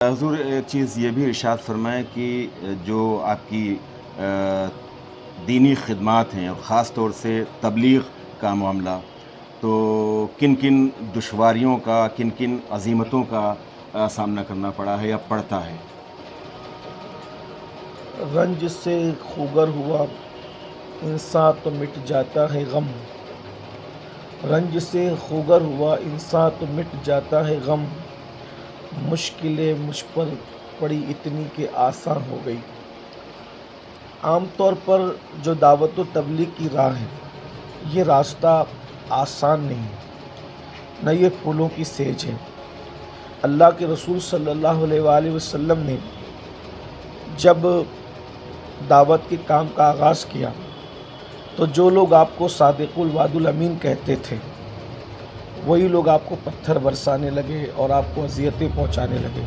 حضور ایک چیز یہ بھی ارشاد فرمائیں کہ جو آپ کی دینی خدمات ہیں اور خاص طور سے تبلیغ کا معاملہ، تو کن کن دشواریوں کا، کن کن عزیمتوں کا سامنا کرنا پڑا ہے یا پڑتا ہے؟ رنج سے خوگر ہوا انسان تو مٹ جاتا ہے غم، رنج سے خوگر ہوا انسان تو مٹ جاتا ہے غم، مشکلیں مجھ پر پڑی اتنی کہ آسان ہو گئی۔ عام طور پر جو دعوت و تبلیغ کی راہ ہے، یہ راستہ آسان نہیں، نہ یہ پھولوں کی سیج ہے۔ اللہ کے رسول صلی اللہ علیہ وآلہ وسلم نے جب دعوت کے کام کا آغاز کیا تو جو لوگ آپ کو صادق الوعد الامین کہتے تھے، وہی لوگ آپ کو پتھر برسانے لگے اور آپ کو اذیتیں پہنچانے لگے۔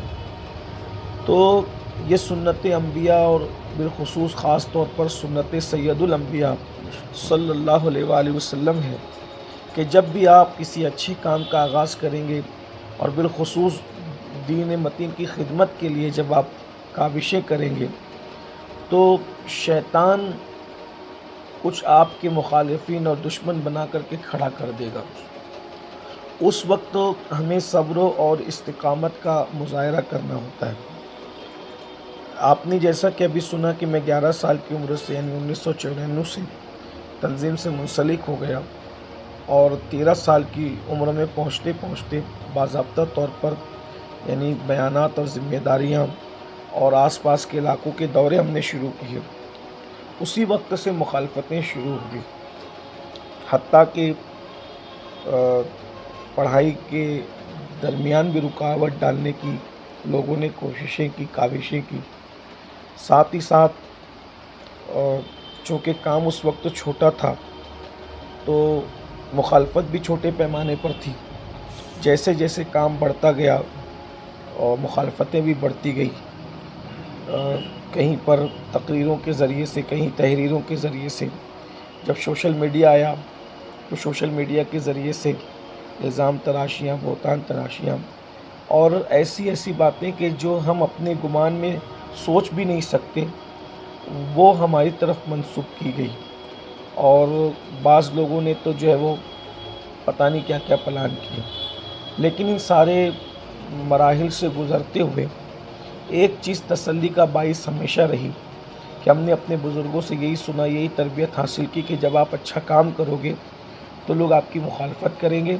تو یہ سنت انبیاء اور بالخصوص خاص طور پر سنت سید الانبیاء صلی اللہ علیہ وآلہ وسلم ہے کہ جب بھی آپ کسی اچھے کام کا آغاز کریں گے اور بالخصوص دین متین کی خدمت کے لیے جب آپ کاوشیں کریں گے، تو شیطان کچھ آپ کے مخالفین اور دشمن بنا کر کے کھڑا کر دے گا۔ اس وقت تو ہمیں صبر اور استقامت کا مظاہرہ کرنا ہوتا ہے۔ آپ نے جیسا کہ ابھی سنا کہ میں 11 سال کی عمر سے یعنی 1994 سے تنظیم سے منسلک ہو گیا، اور 13 سال کی عمر میں پہنچتے پہنچتے باضابطہ طور پر یعنی بیانات اور ذمہ داریاں اور آس پاس کے علاقوں کے دورے ہم نے شروع کیے۔ اسی وقت سے مخالفتیں شروع ہو گئی، حتیٰ کہ پڑھائی کے درمیان بھی رکاوٹ ڈالنے کی لوگوں نے کوششیں کی، کاوشیں کی۔ ساتھ ہی ساتھ چونکہ کام اس وقت چھوٹا تھا تو مخالفت بھی چھوٹے پیمانے پر تھی۔ جیسے جیسے کام بڑھتا گیا اور مخالفتیں بھی بڑھتی گئی، کہیں پر تقریروں کے ذریعے سے، کہیں تحریروں کے ذریعے سے۔ جب سوشل میڈیا آیا تو سوشل میڈیا کے ذریعے سے الزام تراشیاں، بہتان تراشیاں اور ایسی ایسی باتیں کہ جو ہم اپنے گمان میں سوچ بھی نہیں سکتے، وہ ہماری طرف منسوب کی گئی۔ اور بعض لوگوں نے تو جو ہے وہ پتہ نہیں کیا کیا پلان کیے۔ لیکن ان سارے مراحل سے گزرتے ہوئے ایک چیز تسلی کا باعث ہمیشہ رہی کہ ہم نے اپنے بزرگوں سے یہی سنا، یہی تربیت حاصل کی کہ جب آپ اچھا کام کرو گے تو لوگ آپ کی مخالفت کریں گے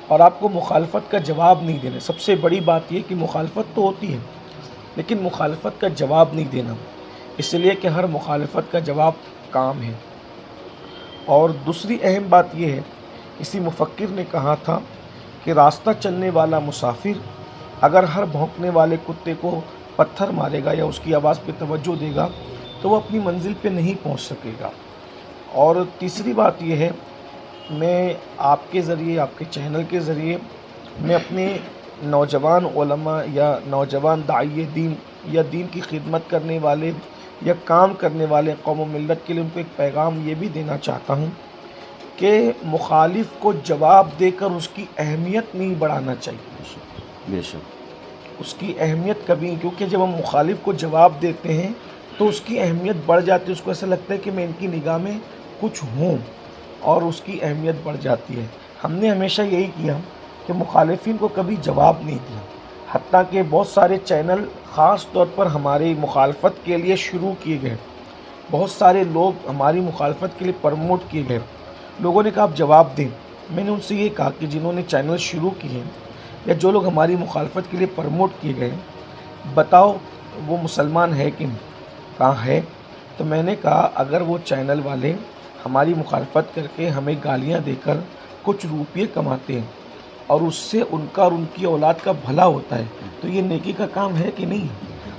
اور آپ کو مخالفت کا جواب نہیں دینا۔ سب سے بڑی بات یہ کہ مخالفت تو ہوتی ہے لیکن مخالفت کا جواب نہیں دینا، اس لیے کہ ہر مخالفت کا جواب کام ہے۔ اور دوسری اہم بات یہ ہے، اسی مفکر نے کہا تھا کہ راستہ چلنے والا مسافر اگر ہر بھونکنے والے کتے کو پتھر مارے گا یا اس کی آواز پہ توجہ دے گا تو وہ اپنی منزل پہ نہیں پہنچ سکے گا۔ اور تیسری بات یہ ہے، میں آپ کے ذریعے، آپ کے چینل کے ذریعے، میں اپنے نوجوان علماء یا نوجوان داعی دین یا دین کی خدمت کرنے والے یا کام کرنے والے قوم و ملت کے لیے ان کو ایک پیغام یہ بھی دینا چاہتا ہوں کہ مخالف کو جواب دے کر اس کی اہمیت نہیں بڑھانا چاہیے۔ بے شک، اس کی اہمیت کبھی، کیونکہ جب ہم مخالف کو جواب دیتے ہیں تو اس کی اہمیت بڑھ جاتی ہے، اس کو ایسا لگتا ہے کہ میں ان کی نگاہ میں کچھ ہوں، اور اس کی اہمیت بڑھ جاتی ہے۔ ہم نے ہمیشہ یہی کیا کہ مخالفین کو کبھی جواب نہیں دیا، حتیٰ کہ بہت سارے چینل خاص طور پر ہماری مخالفت کے لیے شروع کیے گئے، بہت سارے لوگ ہماری مخالفت کے لیے پروموٹ کیے گئے۔ لوگوں نے کہا آپ جواب دیں۔ میں نے ان سے یہ کہا کہ جنہوں نے چینل شروع کیے ہیں یا جو لوگ ہماری مخالفت کے لیے پروموٹ کیے گئے، بتاؤ وہ مسلمان ہے کہ نہیں؟ کہا ہے۔ تو میں نے کہا اگر وہ چینل والے ہماری مخالفت کر کے ہمیں گالیاں دے کر کچھ روپیے کماتے ہیں اور اس سے ان کا اور ان کی اولاد کا بھلا ہوتا ہے تو یہ نیکی کا کام ہے کہ نہیں؟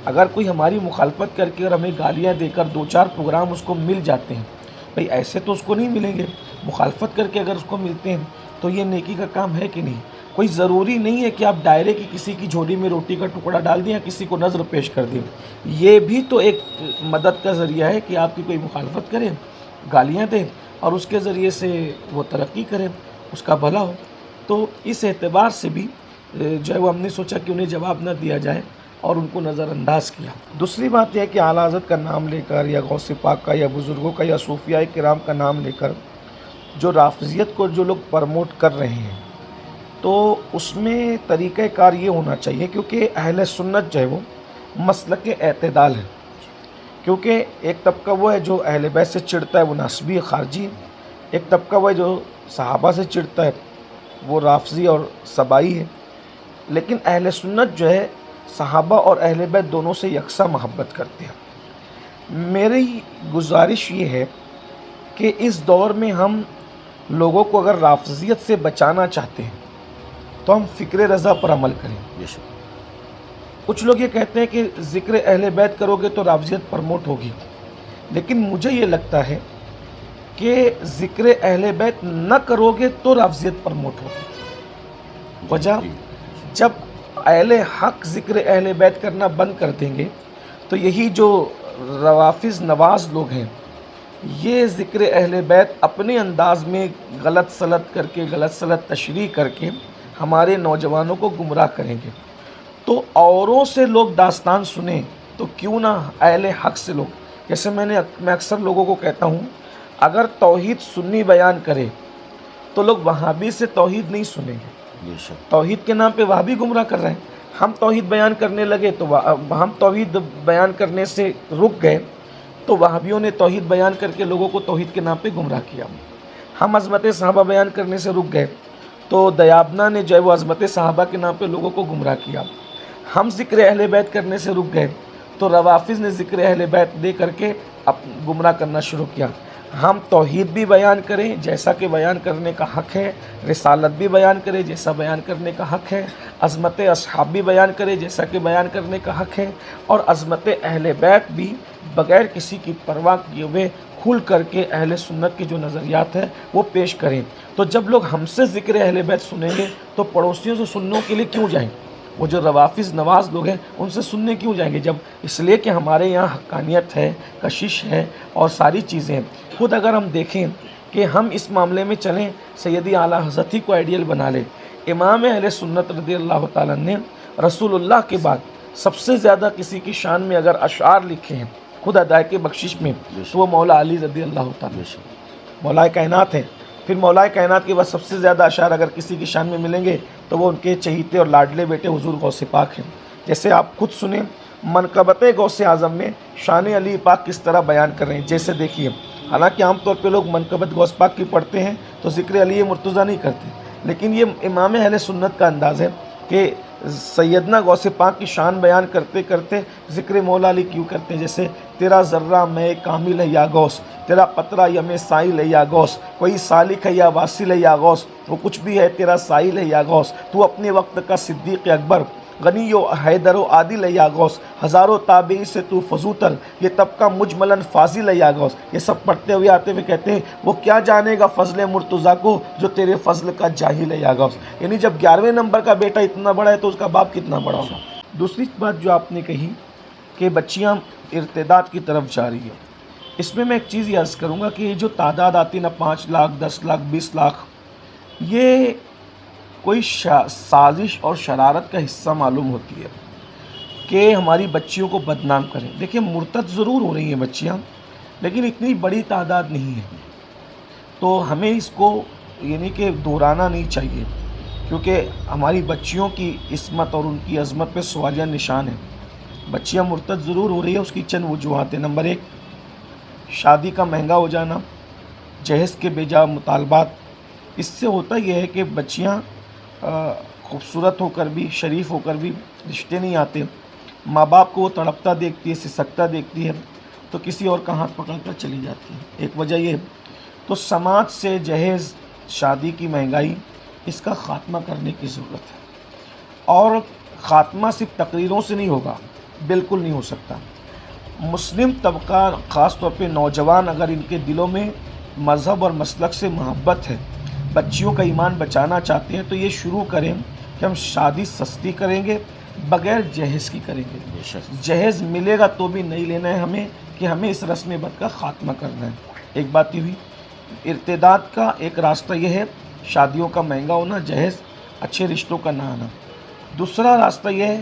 اگر کوئی ہماری مخالفت کر کے اور ہمیں گالیاں دے کر 2-4 پروگرام اس کو مل جاتے ہیں، بھئی ایسے تو اس کو نہیں ملیں گے، مخالفت کر کے اگر اس کو ملتے ہیں تو یہ نیکی کا کام ہے کہ نہیں؟ کوئی ضروری نہیں ہے کہ آپ ڈائریکٹ کی کسی کی جھولی میں روٹی کا ٹکڑا ڈال دیں یا کسی کو نذر پیش کر دیں، یہ بھی تو ایک مدد کا ذریعہ ہے کہ آپ کی کوئی مخالفت کریں، گالیاں دیں اور اس کے ذریعے سے وہ ترقی کریں، اس کا بھلا ہو۔ تو اس اعتبار سے بھی جو ہے وہ ہم نے سوچا کہ انہیں جواب نہ دیا جائے، اور ان کو نظر انداز کیا۔ دوسری بات یہ ہے کہ اعلیٰ حضرت کا نام لے کر یا غوث پاک کا یا بزرگوں کا یا صوفیاء کرام کا نام لے کر جو رافضیت کو جو لوگ پرموٹ کر رہے ہیں، تو اس میں طریقہ کار یہ ہونا چاہیے، کیونکہ اہل سنت جو ہے وہ مسلک اعتدال ہے۔ کیونکہ ایک طبقہ وہ ہے جو اہل بیت سے چڑھتا ہے، وہ ناسبی خارجی ہے، ایک طبقہ وہ ہے جو صحابہ سے چڑھتا ہے، وہ رافضی اور سبائی ہے، لیکن اہل سنت جو ہے صحابہ اور اہل بیت دونوں سے یکساں محبت کرتے ہیں۔ میری گزارش یہ ہے کہ اس دور میں ہم لوگوں کو اگر رافضیت سے بچانا چاہتے ہیں تو ہم فکر رضا پر عمل کریں۔ بے شک کچھ لوگ یہ کہتے ہیں کہ ذکر اہل بیت کرو گے تو رافضیت پرموٹ ہوگی، لیکن مجھے یہ لگتا ہے کہ ذکر اہل بیت نہ کرو گے تو رافضیت پرموٹ ہوگی۔ وجہ، جب اہل حق ذکر اہل بیت کرنا بند کر دیں گے تو یہی جو روافض نواز لوگ ہیں یہ ذکر اہل بیت اپنے انداز میں غلط سلط کر کے، غلط سلط تشریح کر کے ہمارے نوجوانوں کو گمراہ کریں گے۔ تو اوروں سے لوگ داستان سنیں تو کیوں نہ اہل حق سے لوگ، جیسے میں اکثر لوگوں کو کہتا ہوں، اگر توحید سنی بیان کرے تو لوگ وہابی سے توحید نہیں سنیں گے۔ بے شک توحید کے نام پہ وہابی گمراہ کر رہے ہیں، ہم توحید بیان کرنے لگے تو ہم توحید بیان کرنے سے رک گئے تو وہابیوں نے توحید بیان کر کے لوگوں کو توحید کے نام پہ گمراہ کیا۔ ہم عظمت صحابہ بیان کرنے سے رک گئے تو دیابنا نے جو ہے وہ عظمت صحابہ کے نام پہ لوگوں کو گمراہ کیا۔ ہم ذکر اہل بیت کرنے سے رک گئے تو روافض نے ذکر اہل بیت دے کر کے گمراہ کرنا شروع کیا۔ ہم توحید بھی بیان کریں جیسا کہ بیان کرنے کا حق ہے، رسالت بھی بیان کریں جیسا بیان کرنے کا حق ہے، عظمت اصحاب بھی بیان کریں جیسا کہ بیان کرنے کا حق ہے، اور عظمت اہل بیت بھی بغیر کسی کی پرواہ کیے ہوئے کھل کر کے اہل سنت کے جو نظریات ہیں وہ پیش کریں۔ تو جب لوگ ہم سے ذکر اہل بیت سنیں گے تو پڑوسیوں سے سننے کے لیے کیوں جائیں؟ وہ جو روافض نواز لوگ ہیں ان سے سننے کیوں جائیں گے؟ جب اس لیے کہ ہمارے یہاں حقانیت ہے، کشش ہے اور ساری چیزیں ہیں۔ خود اگر ہم دیکھیں کہ ہم اس معاملے میں چلیں، سیدی اعلیٰ حضرت ہی کو آئیڈیل بنا لیں۔ امام اہل سنت رضی اللہ تعالیٰ نے رسول اللہ کے بعد سب سے زیادہ کسی کی شان میں اگر اشعار لکھے ہیں خود ادائے بخشش میں تو وہ مولا علی رضی اللہ تعالیٰ مولا کائنات ہیں۔ پھر مولا کائنات کے بعد سب سے زیادہ اشعار اگر کسی کی شان میں ملیں گے تو وہ ان کے چہیتے اور لاڈلے بیٹے حضور غوث پاک ہیں۔ جیسے آپ خود سنیں منقبت غوث اعظم میں شان علی پاک کس طرح بیان کر رہے ہیں۔ جیسے دیکھیے، حالانکہ عام طور پہ لوگ منقبت غوث پاک کی پڑھتے ہیں تو ذکر علی مرتضیٰ نہیں کرتے، لیکن یہ امام اہل سنت کا انداز ہے کہ سیدنا غوث پاک کی شان بیان کرتے کرتے ذکر مولا علی کیوں کرتے ہیں۔ جیسے تیرا ذرہ میں کامل ہے یا غوث، تیرا قطرہ یم سائل ہے یا غوث، کوئی سالک ہے یا واصل ہے یا غوث، وہ کچھ بھی ہے تیرا سائل ہے یا غوث، تو اپنے وقت کا صدیق اکبر، غنی و حیدر و عادل ہے یا غوث، ہزاروں تابعی سے تو فضوتر، یہ طبقہ مجملاً فاضل ہے یا غوث۔ یہ سب پڑھتے ہوئے آتے ہوئے کہتے ہیں وہ کیا جانے گا فضل مرتضیٰ کو جو تیرے فضل کا جاہل ہے یا غوث۔ یعنی جب 11ویں نمبر کا بیٹا اتنا بڑا ہے تو اس کا باپ کتنا بڑا ہوگا۔ دوسری بات جو آپ نے کہی کہ بچیاں ارتداد کی طرف جا رہی ہیں، اس میں ایک چیز یہ عرض کروں گا کہ یہ جو تعداد آتی نا 5 لاکھ 10 لاکھ 20 لاکھ، یہ کوئی سازش اور شرارت کا حصہ معلوم ہوتی ہے کہ ہماری بچیوں کو بدنام کریں۔ دیکھیں مرتد ضرور ہو رہی ہیں بچیاں، لیکن اتنی بڑی تعداد نہیں ہے، تو ہمیں اس کو یعنی کہ دہرانا نہیں چاہیے، کیونکہ ہماری بچیوں کی عصمت اور ان کی عظمت پہ سوالیہ نشان ہے۔ بچیاں مرتد ضرور ہو رہی ہے، اس کی چند وجوہات ہیں۔ نمبر 1، شادی کا مہنگا ہو جانا، جہیز کے بے جا مطالبات۔ اس سے ہوتا یہ ہے کہ بچیاں خوبصورت ہو کر بھی، شریف ہو کر بھی رشتے نہیں آتے، ماں باپ کو وہ تڑپتا دیکھتی ہے، سسکتا دیکھتی ہے تو کسی اور کا ہاتھ پکڑ کر چلی جاتی ہے۔ ایک وجہ یہ، تو سماج سے جہیز، شادی کی مہنگائی، اس کا خاتمہ کرنے کی ضرورت ہے، اور خاتمہ صرف تقریروں سے نہیں ہوگا، بالکل نہیں ہو سکتا۔ مسلم طبقہ خاص طور پہ نوجوان اگر ان کے دلوں میں مذہب اور مسلک سے محبت ہے، بچیوں کا ایمان بچانا چاہتے ہیں، تو یہ شروع کریں کہ ہم شادی سستی کریں گے، بغیر جہیز کی کریں گے۔ جہیز ملے گا تو بھی نہیں لینا ہے ہمیں، کہ ہمیں اس رسم بد کا خاتمہ کرنا ہے۔ ایک بات یہ ہوئی۔ ارتداد کا ایک راستہ یہ ہے شادیوں کا مہنگا ہونا، جہیز، اچھے رشتوں کا نہ آنا۔ دوسرا راستہ یہ ہے